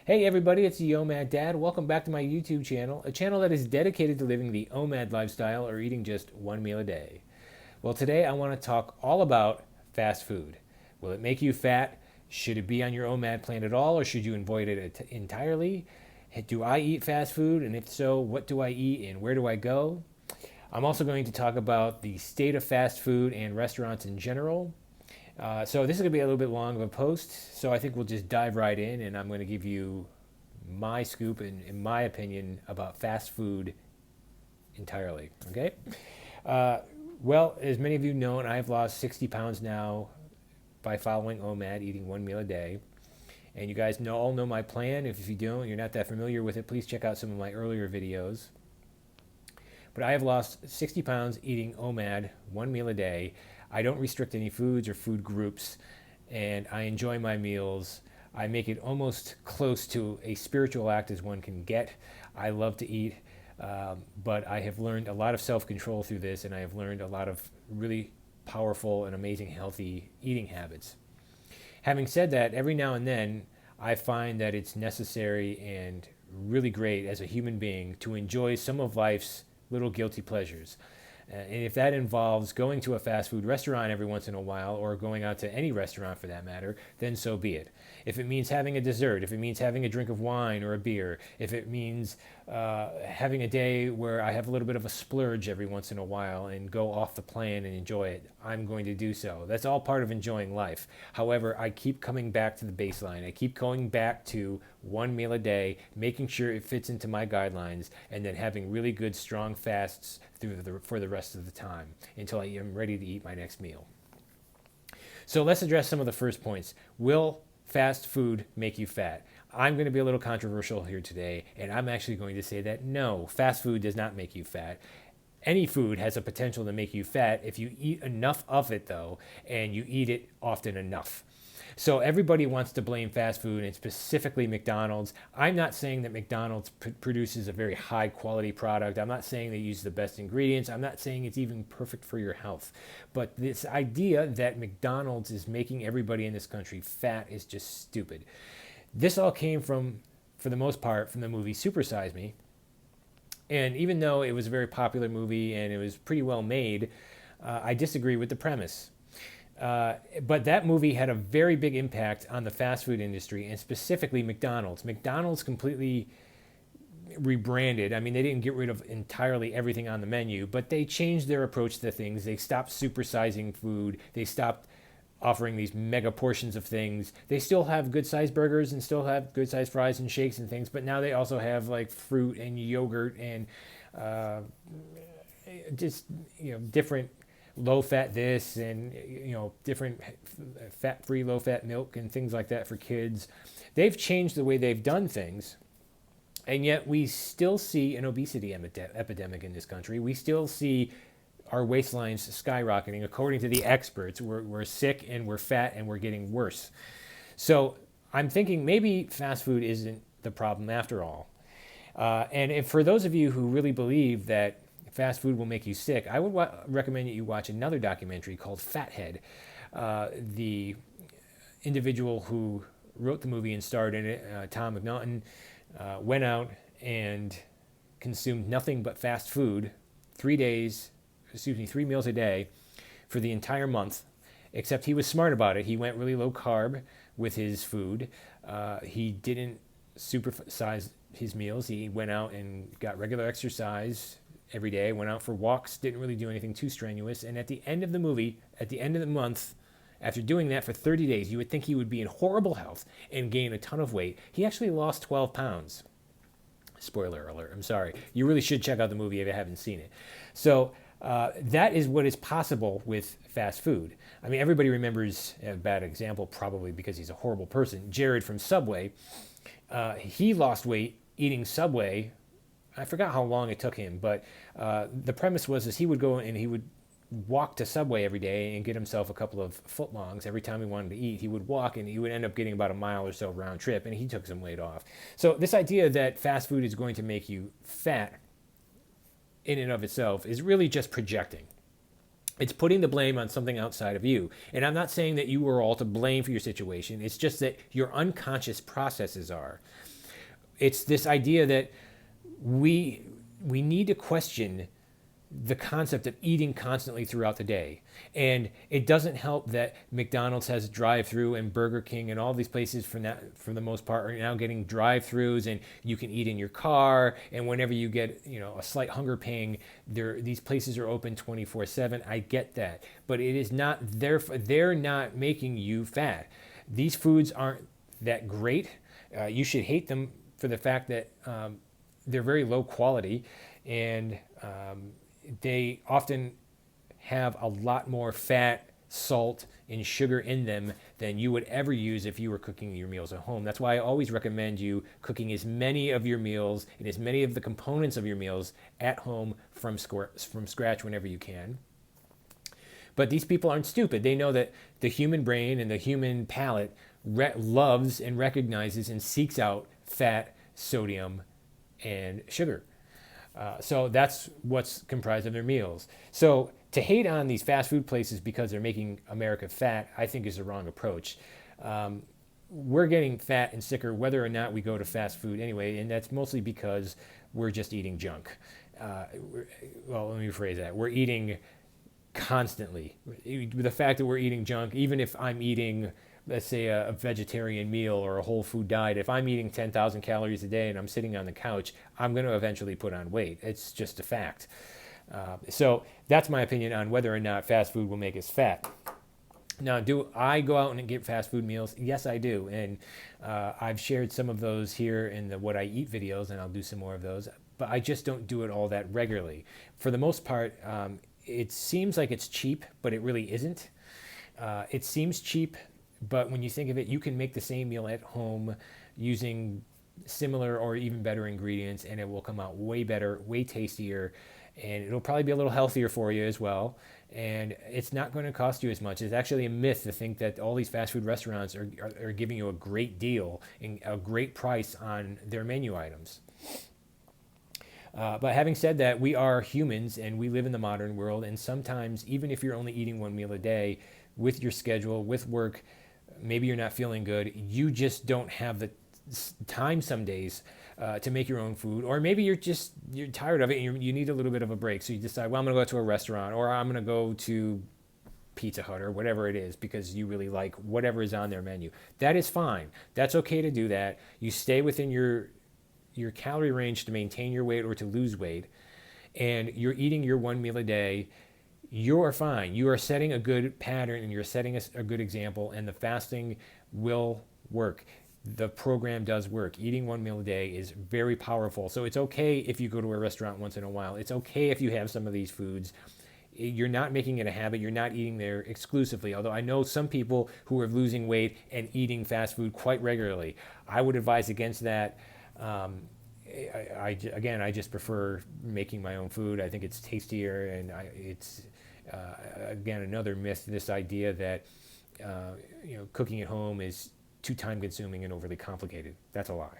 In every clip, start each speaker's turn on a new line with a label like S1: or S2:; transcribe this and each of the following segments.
S1: Hey everybody, it's the OMAD Dad. Welcome back to my YouTube channel, a channel that is dedicated to living the OMAD lifestyle or eating just one meal a day. Well, today I want to talk all about fast food. Will it make you fat? Should it be on your OMAD plan at all, or should you avoid it entirely? Do I eat fast food? And if so, what do I eat and where do I go? I'm also going to talk about the state of fast food and restaurants in general. So this is going to be a little bit long of a post, so I think we'll just dive right in, and I'm going to give you my scoop and in my opinion about fast food entirely. Okay. Well, as many of you know, I've lost 60 pounds now by following OMAD, eating one meal a day. And you guys all know my plan. If you don't, you're not that familiar with it, please check out some of my earlier videos. But I have lost 60 pounds eating OMAD, one meal a day. I don't restrict any foods or food groups, and I enjoy my meals. I make it almost close to a spiritual act as one can get. I love to eat, but I have learned a lot of self-control through this, and I have learned a lot of really powerful and amazing healthy eating habits. Having said that, every now and then I find that it's necessary and really great as a human being to enjoy some of life's little guilty pleasures. And if that involves going to a fast food restaurant every once in a while, or going out to any restaurant for that matter, then so be it. If it means having a dessert, if it means having a drink of wine or a beer, if it means having a day where I have a little bit of a splurge every once in a while and go off the plan and enjoy it, I'm going to do so. That's all part of enjoying life. However, I keep coming back to the baseline. I keep going back to one meal a day, making sure it fits into my guidelines, and then having really good, strong fasts for the rest of the time until I am ready to eat my next meal. So let's address some of the first points. Will fast food make you fat? I'm going to be a little controversial here today, and I'm actually going to say that no, fast food does not make you fat. Any food has a potential to make you fat if you eat enough of it, though, and you eat it often enough. So everybody wants to blame fast food, and specifically McDonald's. I'm not saying that McDonald's produces a very high quality product. I'm not saying they use the best ingredients. I'm not saying it's even perfect for your health. But this idea that McDonald's is making everybody in this country fat is just stupid. This all came from, for the most part, from the movie Super Size Me. And even though it was a very popular movie and it was pretty well made, I disagree with the premise. But that movie had a very big impact on the fast food industry, and specifically McDonald's. McDonald's completely rebranded. I mean, they didn't get rid of entirely everything on the menu, but they changed their approach to things. They stopped supersizing food. They stopped offering these mega portions of things. They still have good sized burgers and still have good sized fries and shakes and things, but now they also have like fruit and yogurt and just, different low fat this and, different fat free low fat milk and things like that for kids. They've changed the way they've done things. And yet we still see an obesity epidemic in this country. We still see our waistlines skyrocketing. According to the experts, we're sick and we're fat and we're getting worse. So I'm thinking maybe fast food isn't the problem after all. And if for those of you who really believe that fast food will make you sick, I would recommend that you watch another documentary called Fathead. The individual who wrote the movie and starred in it, Tom McNaughton, went out and consumed nothing but fast food 3 meals a day for the entire month, except he was smart about it. He went really low carb with his food. He didn't supersize his meals. He went out and got regular exercise every day, went out for walks, didn't really do anything too strenuous. And at the end of the movie, at the end of the month, after doing that for 30 days, you would think he would be in horrible health and gain a ton of weight. He actually lost 12 pounds. Spoiler alert, I'm sorry. You really should check out the movie if you haven't seen it. So that is what is possible with fast food. I mean, everybody remembers a bad example, probably because he's a horrible person, Jared from Subway. He lost weight eating Subway. I forgot how long it took him, but the premise was he would go and he would walk to Subway every day and get himself a couple of footlongs every time he wanted to eat. He would walk and he would end up getting about a mile or so round trip, and he took some weight off. So this idea that fast food is going to make you fat in and of itself is really just projecting. It's putting the blame on something outside of you. And I'm not saying that you are all to blame for your situation. It's just that your unconscious processes are. it's this idea that we we need to question the concept of eating constantly throughout the day. And it doesn't help that McDonald's has drive-through and Burger King and all these places for the most part are now getting drive-throughs, and you can eat in your car, and whenever you get, a slight hunger pang, these places are open 24/7. I get that. But it is not they're not making you fat. These foods aren't that great. You should hate them for the fact that they're very low quality, and they often have a lot more fat, salt, and sugar in them than you would ever use if you were cooking your meals at home. That's why I always recommend you cooking as many of your meals and as many of the components of your meals at home from scratch whenever you can. But these people aren't stupid. They know that the human brain and the human palate loves and recognizes and seeks out fat, sodium, and sugar. So that's what's comprised of their meals. So to hate on these fast food places because they're making America fat, I think is the wrong approach. We're getting fat and sicker whether or not we go to fast food anyway, and that's mostly because we're just eating junk. Well, let me rephrase that. We're eating constantly. The fact that we're eating junk, even if I'm eating, let's say, a vegetarian meal or a whole food diet, if I'm eating 10,000 calories a day and I'm sitting on the couch, I'm going to eventually put on weight. It's just a fact. So that's my opinion on whether or not fast food will make us fat. Now, do I go out and get fast food meals? Yes, I do. And I've shared some of those here in the What I Eat videos, and I'll do some more of those. But I just don't do it all that regularly. For the most part, it seems like it's cheap, but it really isn't. It seems cheap, but when you think of it, you can make the same meal at home using similar or even better ingredients, and it will come out way better, way tastier, and it'll probably be a little healthier for you as well. And it's not going to cost you as much. It's actually a myth to think that all these fast food restaurants are giving you a great deal and a great price on their menu items. But having said that, we are humans and we live in the modern world. And sometimes, even if you're only eating one meal a day, with your schedule, with work, maybe you're not feeling good, you just don't have the time some days to make your own food, or maybe you're tired of it and you need a little bit of a break. So you decide, well, I'm going to go to a restaurant, or I'm going to go to Pizza Hut or whatever it is because you really like whatever is on their menu. That is fine. That's okay to do that. You stay within your calorie range to maintain your weight or to lose weight, and you're eating your one meal a day. You are fine. You are setting a good pattern and you're setting a good example, and the fasting will work. The program does work. Eating one meal a day is very powerful. So it's okay if you go to a restaurant once in a while. It's okay if you have some of these foods. You're not making it a habit. You're not eating there exclusively. Although I know some people who are losing weight and eating fast food quite regularly. I would advise against that. I just prefer making my own food. I think it's tastier, and it's again another myth. This idea that cooking at home is too time consuming and overly complicated. That's a lie.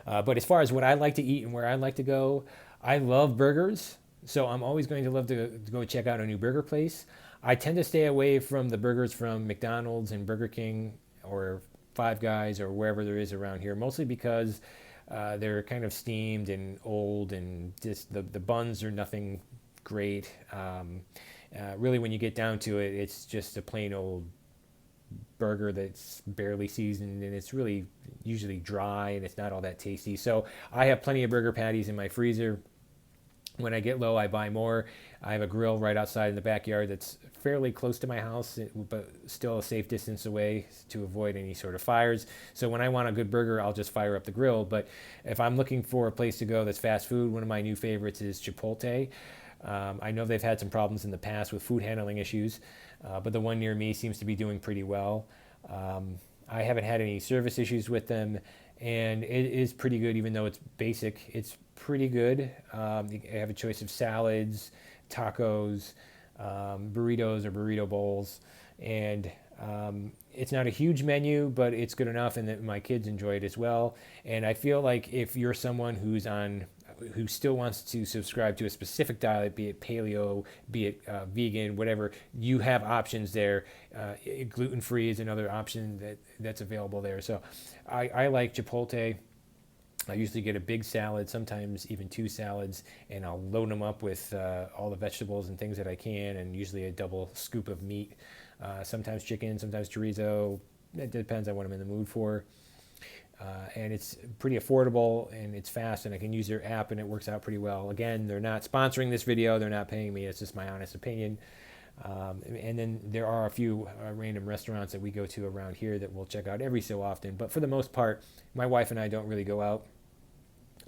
S1: But as far as what I like to eat and where I like to go, I love burgers. So I'm always going to love to go check out a new burger place. I tend to stay away from the burgers from McDonald's and Burger King or Five Guys or wherever there is around here, mostly because they're kind of steamed and old, and just the buns are nothing great. Really, when you get down to it, it's just a plain old burger that's barely seasoned, and it's really usually dry, and it's not all that tasty. So I have plenty of burger patties in my freezer. When I get low, I buy more. I have a grill right outside in the backyard that's fairly close to my house, but still a safe distance away to avoid any sort of fires. So when I want a good burger, I'll just fire up the grill. But if I'm looking for a place to go that's fast food, one of my new favorites is Chipotle. I know they've had some problems in the past with food handling issues, but the one near me seems to be doing pretty well. I haven't had any service issues with them, and it is pretty good, even though it's basic. It's pretty good. You have a choice of salads, tacos, burritos or burrito bowls, and it's not a huge menu, but it's good enough, and that my kids enjoy it as well. And I feel like if you're someone who still wants to subscribe to a specific diet, be it paleo, be it vegan, whatever, you have options there. Gluten-free is another option that's available there. So I like Chipotle. I usually get a big salad, sometimes even two salads, and I'll load them up with all the vegetables and things that I can, and usually a double scoop of meat. Sometimes chicken, sometimes chorizo. It depends on what I'm in the mood for. And it's pretty affordable and it's fast, and I can use their app and it works out pretty well. Again, they're not sponsoring this video, they're not paying me, it's just my honest opinion. And then there are a few random restaurants that we go to around here that we'll check out every so often. But for the most part, my wife and I don't really go out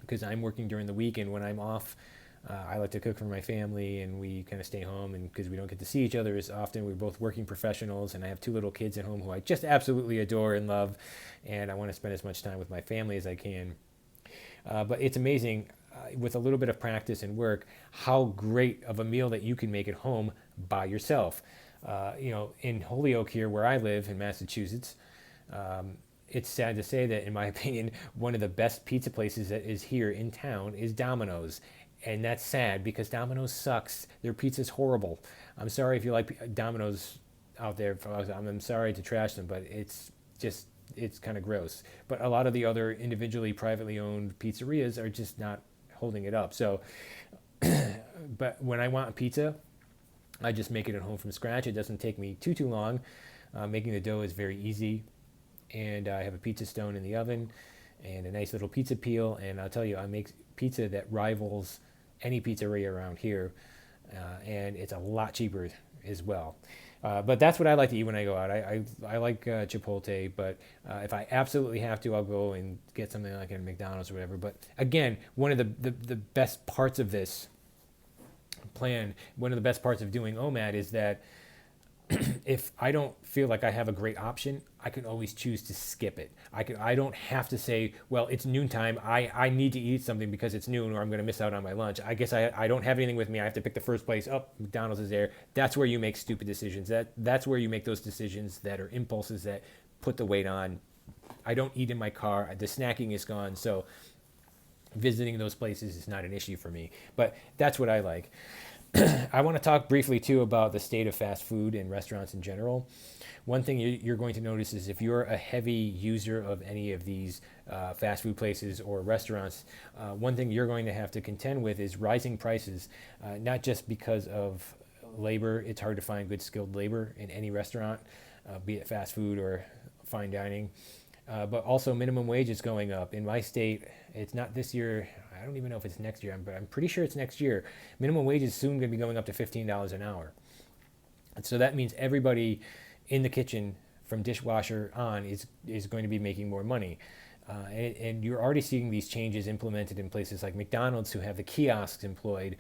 S1: because I'm working during the week, and when I'm off, I like to cook for my family, and we kind of stay home. And because we don't get to see each other as often, we're both working professionals, and I have two little kids at home who I just absolutely adore and love, and I want to spend as much time with my family as I can. But it's amazing with a little bit of practice and work how great of a meal that you can make at home by yourself. In Holyoke here, where I live in Massachusetts, it's sad to say that, in my opinion, one of the best pizza places that is here in town is Domino's. And that's sad because Domino's sucks. Their pizza's horrible. I'm sorry if you like Domino's out there. I'm sorry to trash them, but it's kind of gross. But a lot of the other individually, privately owned pizzerias are just not holding it up. So, but when I want a pizza, I just make it at home from scratch. It doesn't take me too long. Making the dough is very easy. And I have a pizza stone in the oven and a nice little pizza peel. And I'll tell you, I make pizza that rivals any pizzeria around here. And it's a lot cheaper as well. But that's what I like to eat when I go out. I like Chipotle, but if I absolutely have to, I'll go and get something like at McDonald's or whatever. But again, one of the best parts of this plan, one of the best parts of doing OMAD is that if I don't feel like I have a great option, I can always choose to skip it. I don't have to say, well, it's noontime. I need to eat something because it's noon or I'm going to miss out on my lunch. I guess I don't have anything with me. I have to pick the first place. Oh, McDonald's is there. That's where you make stupid decisions. That's where you make those decisions that are impulses that put the weight on. I don't eat in my car. The snacking is gone. So visiting those places is not an issue for me. But that's what I like. I want to talk briefly, too, about the state of fast food and restaurants in general. One thing you're going to notice is if you're a heavy user of any of these fast food places or restaurants, one thing you're going to have to contend with is rising prices, not just because of labor. It's hard to find good skilled labor in any restaurant, be it fast food or fine dining. But also minimum wage is going up. In my state, it's not this year. I don't even know if it's next year, but I'm pretty sure it's next year. Minimum wage is soon going to be going up to $15 an hour. And so that means everybody in the kitchen from dishwasher on is going to be making more money. And you're already seeing these changes implemented in places like McDonald's, who have the kiosks employed.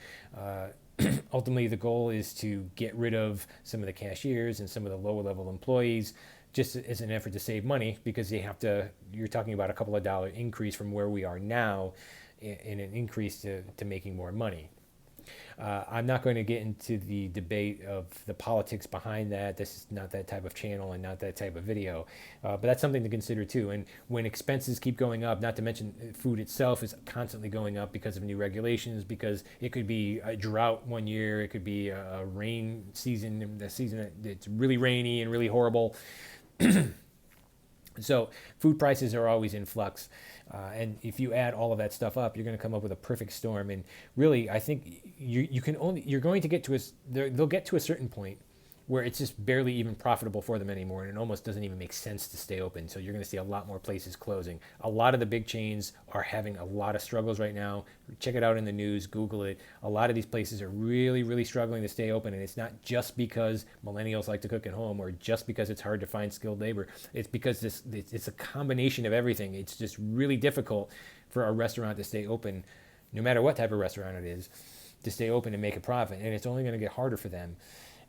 S1: Ultimately, the goal is to get rid of some of the cashiers and some of the lower level employees, just as an effort to save money, because you're talking about a couple of dollar increase from where we are now in an increase to making more money. I'm not going to get into the debate of the politics behind that. This is not that type of channel and not that type of video. But that's something to consider too. And when expenses keep going up, not to mention food itself is constantly going up because of new regulations, because it could be a drought one year, it could be a rain season, the season that's really rainy and really horrible. So food prices are always in flux. And if you add all of that stuff up, you're going to come up with a perfect storm. And really, I think you're going to get to they'll get to a certain point where it's just barely even profitable for them anymore, and it almost doesn't even make sense to stay open. So you're going to see a lot more places closing. A lot of the big chains are having a lot of struggles right now. Check it out in the news, Google it. A lot of these places are really, really struggling to stay open, and it's not just because millennials like to cook at home or just because it's hard to find skilled labor. It's because it's a combination of everything. It's just really difficult for a restaurant to stay open, no matter what type of restaurant it is, to stay open and make a profit, and it's only going to get harder for them.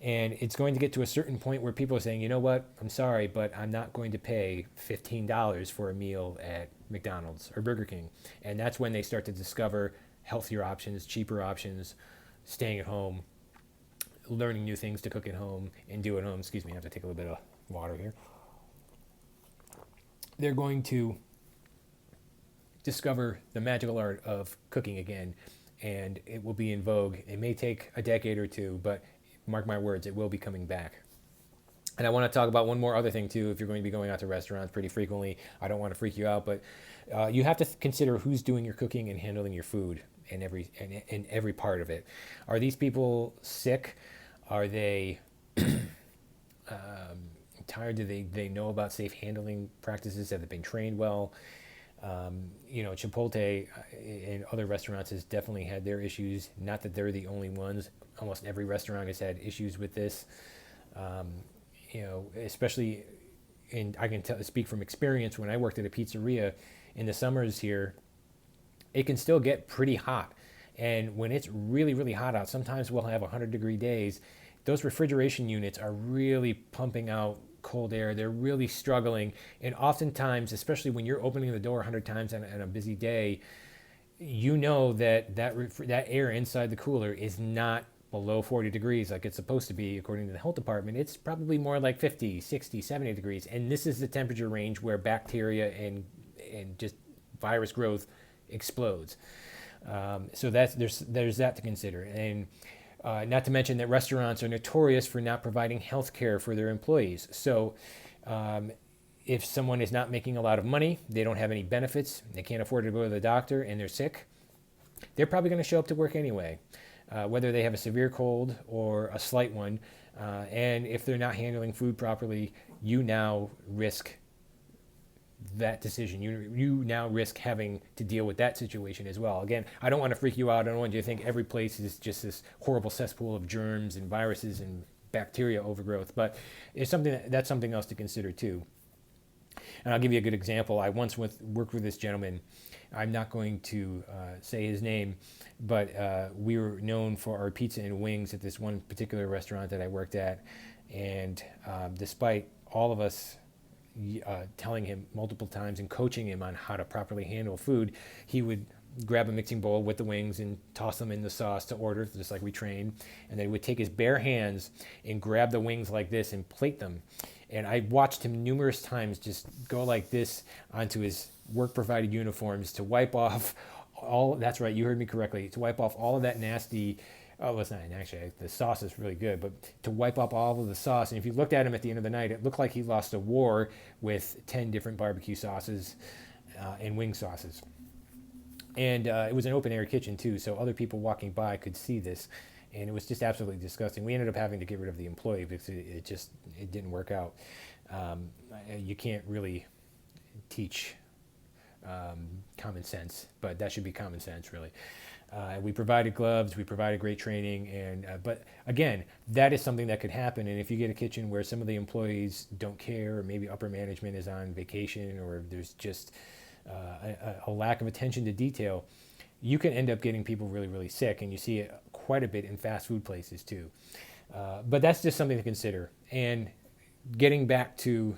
S1: And it's going to get to a certain point where people are saying, you know what, I'm sorry, but I'm not going to pay $15 for a meal at McDonald's or Burger King. And that's when they start to discover healthier options, cheaper options, staying at home, learning new things to cook at home and do at home. Excuse me, I have to take a little bit of water here. They're going to discover the magical art of cooking again, and it will be in vogue. It may take a decade or two, but mark my words, it will be coming back. And I want to talk about one more other thing too. If you're going to be going out to restaurants pretty frequently, I don't want to freak you out, but you have to consider who's doing your cooking and handling your food in every part of it. Are these people sick? Are they tired? Do they know about safe handling practices? Have they been trained well? Chipotle and other restaurants has definitely had their issues. Not that they're the only ones. Almost every restaurant has had issues with this. Um, Especially, and I can speak from experience when I worked at a pizzeria in the summers here, it can still get pretty hot. And when it's really, really hot out, sometimes we'll have 100-degree days. Those refrigeration units are really pumping out cold air. They're really struggling. And oftentimes, especially when you're opening the door 100 times on a busy day, you know that air inside the cooler is not below 40 degrees like it's supposed to be according to the health department. It's probably more like 50, 60, 70 degrees. And this is the temperature range where bacteria and just virus growth explodes. So there's that to consider. And not to mention that restaurants are notorious for not providing health care for their employees. So if someone is not making a lot of money, they don't have any benefits, they can't afford to go to the doctor, and they're sick, they're probably going to show up to work anyway, whether they have a severe cold or a slight one. And if they're not handling food properly, you now risk that decision. You now risk having to deal with that situation as well. Again, I don't want to freak you out. I don't want you to think every place is just this horrible cesspool of germs and viruses and bacteria overgrowth, but it's that's something else to consider too. And I'll give you a good example. I once worked with this gentleman. I'm not going to say his name, but we were known for our pizza and wings at this one particular restaurant that I worked at. And despite all of us telling him multiple times and coaching him on how to properly handle food, he would grab a mixing bowl with the wings and toss them in the sauce to order, just like we trained. And then he would take his bare hands and grab the wings like this and plate them. And I watched him numerous times just go like this onto his work-provided uniforms to wipe off that's right, you heard me correctly, to wipe off all of that nasty, oh, it's not, actually, the sauce is really good, but to wipe up all of the sauce. And if you looked at him at the end of the night, it looked like he lost a war with 10 different barbecue sauces and wing sauces. And it was an open-air kitchen, too, so other people walking by could see this. And it was just absolutely disgusting. We ended up having to get rid of the employee because it didn't work out. You can't really teach common sense, but that should be common sense, really. We provided gloves, we provided great training, but again, that is something that could happen. And if you get a kitchen where some of the employees don't care, or maybe upper management is on vacation, or there's just a lack of attention to detail, you can end up getting people really, really sick, and you see it quite a bit in fast food places too. But that's just something to consider. And getting back to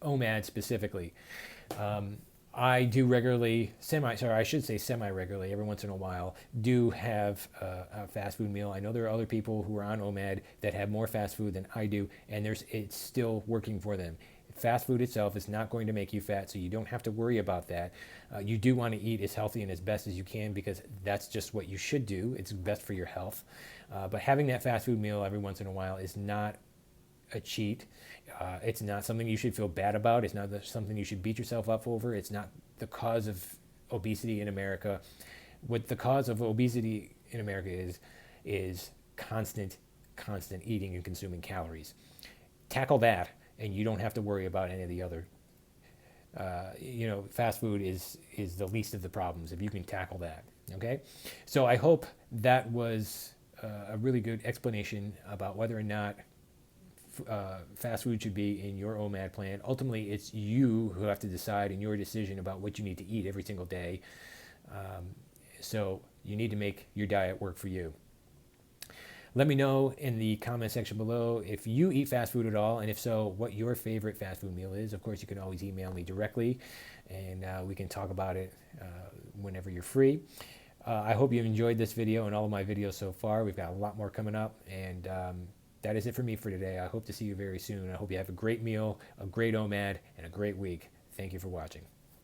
S1: OMAD specifically, I do regularly, semi-regularly, every once in a while, do have a fast food meal. I know there are other people who are on OMAD that have more fast food than I do, and it's still working for them. Fast food itself is not going to make you fat, so you don't have to worry about that. You do want to eat as healthy and as best as you can, because that's just what you should do. It's best for your health. But having that fast food meal every once in a while is not a cheat. It's not something you should feel bad about. It's not something you should beat yourself up over. It's not the cause of obesity in America. What the cause of obesity in America is constant eating and consuming calories. Tackle that, and you don't have to worry about any of the other. Fast food is the least of the problems if you can tackle that. Okay, so I hope that was a really good explanation about whether or not fast food should be in your OMAD plan. Ultimately, it's you who have to decide in your decision about what you need to eat every single day. So you need to make your diet work for you. Let me know in the comment section below if you eat fast food at all, and if so, what your favorite fast food meal is. Of course, you can always email me directly, and we can talk about it whenever you're free. I hope you've enjoyed this video and all of my videos so far. We've got a lot more coming up, and that is it for me for today. I hope to see you very soon. I hope you have a great meal, a great OMAD, and a great week. Thank you for watching.